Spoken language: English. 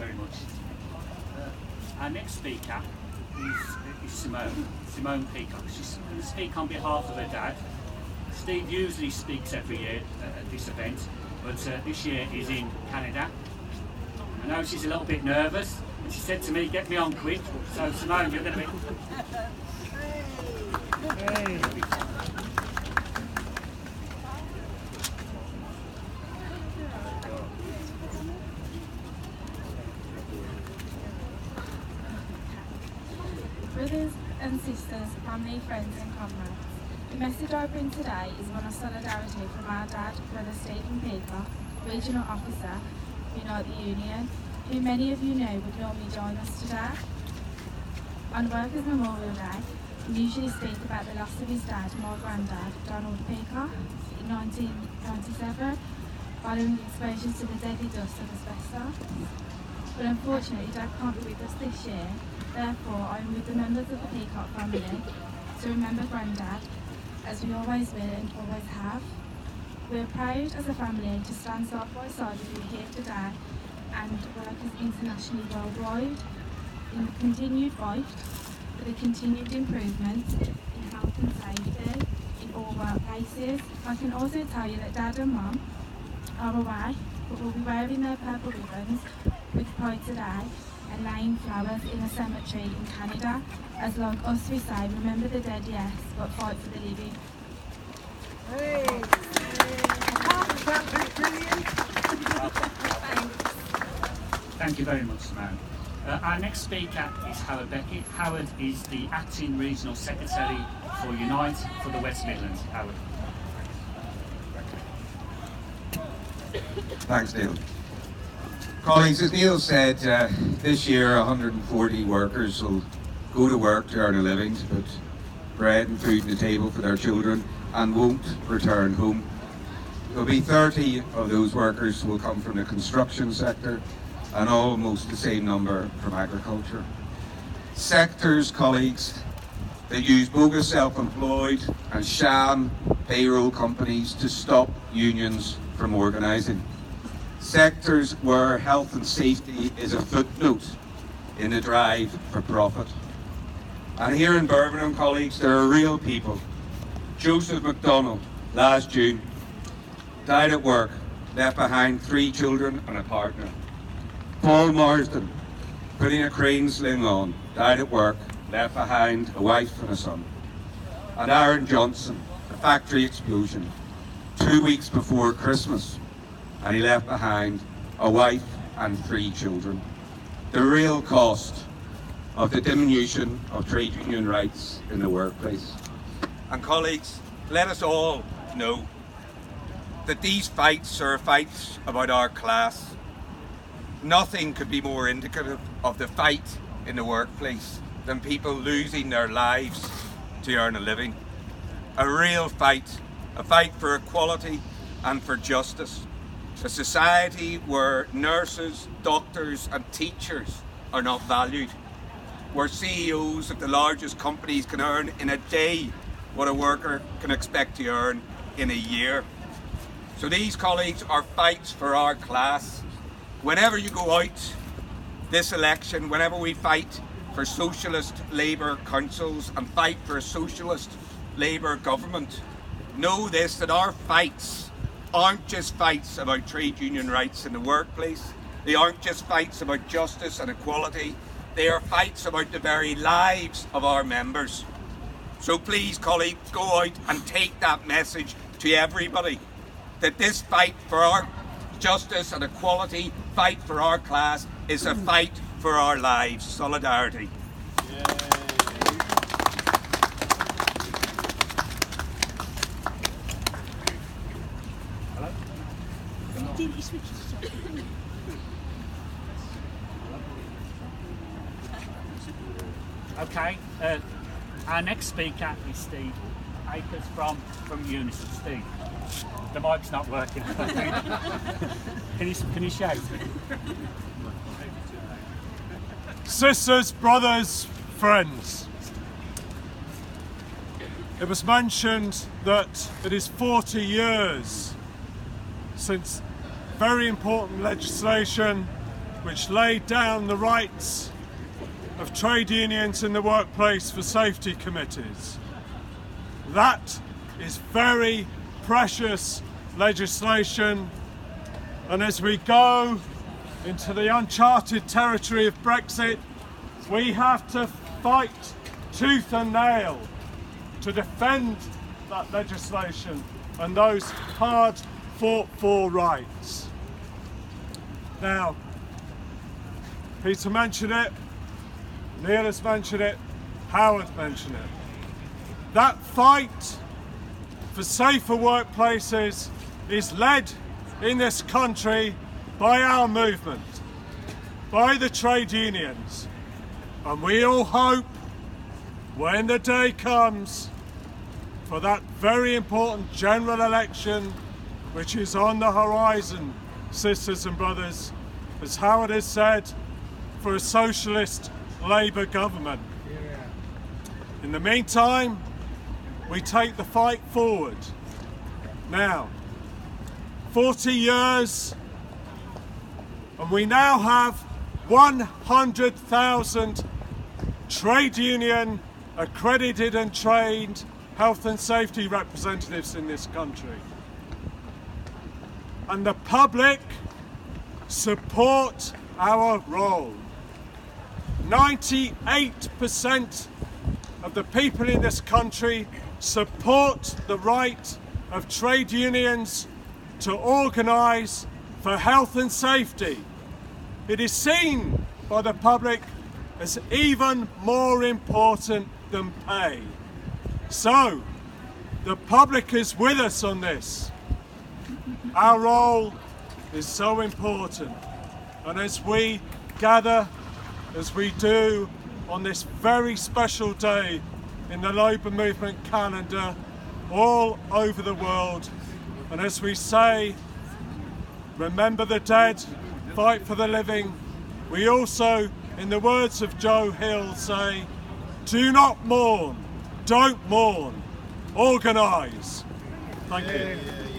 very much. Our next speaker is Simone Peacock. She's going to speak on behalf of her dad. Steve usually speaks every year at this event, but this year he's in Canada. I know she's a little bit nervous, and she said to me, "Get me on quick." So Simone, you're going to be... Hey. Brothers and sisters, family, friends and comrades, the message I bring today is one of solidarity from our dad, Brother Stephen Peacock, Regional Officer, Unite the Union, who many of you know would normally join us today. On Workers' Memorial Day, we usually speak about the loss of his dad, my granddad, Donald Peacock, in 1997, following exposure to the deadly dust of asbestos. But unfortunately, Dad can't be with us this year. Therefore, I am with the members of the Peacock family to remember Grandad, as we always will and always have. We are proud as a family to stand side by side with you here today and workers internationally worldwide in the continued fight for the continued improvement in health and safety in all workplaces. I can also tell you that Dad and Mum are away, but will be wearing their purple ribbons with pride today and laying flowers in a cemetery in Canada, as like us we say, remember the dead, yes, but fight for the living. Hey! Thank you very much, Simone. Our next speaker is Howard Beckett. Howard is the Acting Regional Secretary for Unite for the West Midlands. Howard. Thanks, Neil. Colleagues, as Neil said, this year 140 workers will go to work to earn a living, to put bread and food on the table for their children, and won't return home. There'll be 30 of those workers will come from the construction sector, and almost the same number from agriculture. Sectors, colleagues, that use bogus self-employed and sham payroll companies to stop unions from organising. Sectors where health and safety is a footnote in the drive for profit. And here in Birmingham, colleagues, there are real people. Joseph McDonald, last June, died at work, left behind 3 children and a partner. Paul Marsden, putting a crane sling on, died at work, left behind a wife and a son. And Aaron Johnson, a factory explosion, 2 weeks before Christmas, and he left behind a wife and 3 children. The real cost of the diminution of trade union rights in the workplace. And colleagues, let us all know that these fights are fights about our class. Nothing could be more indicative of the fight in the workplace than people losing their lives to earn a living. A real fight, a fight for equality and for justice. A society where nurses, doctors and teachers are not valued. Where CEOs of the largest companies can earn in a day what a worker can expect to earn in a year. So these, colleagues, are fights for our class. Whenever you go out this election, whenever we fight for socialist Labour councils and fight for a socialist Labour government, know this, that our fights aren't just fights about trade union rights in the workplace. They aren't just fights about justice and equality. They are fights about the very lives of our members. So please, colleagues, go out and take that message to everybody, that this fight for our justice and equality, fight for our class, is a fight for our lives. Solidarity. Okay, our next speaker is Steve Akers from Unison. Steve, the mic's not working. Can you shout? Sisters, brothers, friends. It was mentioned that it is 40 years since very important legislation which laid down the rights of trade unions in the workplace for safety committees. That is very precious legislation, and as we go into the uncharted territory of Brexit, we have to fight tooth and nail to defend that legislation and those hard fought for rights. Now, Peter mentioned it, Neil has mentioned it, Howard mentioned it. That fight for safer workplaces is led in this country by our movement, by the trade unions, and we all hope when the day comes for that very important general election which is on the horizon, sisters and brothers, as Howard has said, for a socialist Labour government. In the meantime, we take the fight forward. Now, 40 years, and we now have 100,000 trade union accredited and trained health and safety representatives in this country. And the public support our role. 98% of the people in this country support the right of trade unions to organise for health and safety. It is seen by the public as even more important than pay. So, the public is with us on this. Our role is so important, and as we gather, as we do on this very special day in the Labour movement calendar all over the world, and as we say, remember the dead, fight for the living, we also, in the words of Joe Hill, say, do not mourn, don't mourn, organise. Thank you.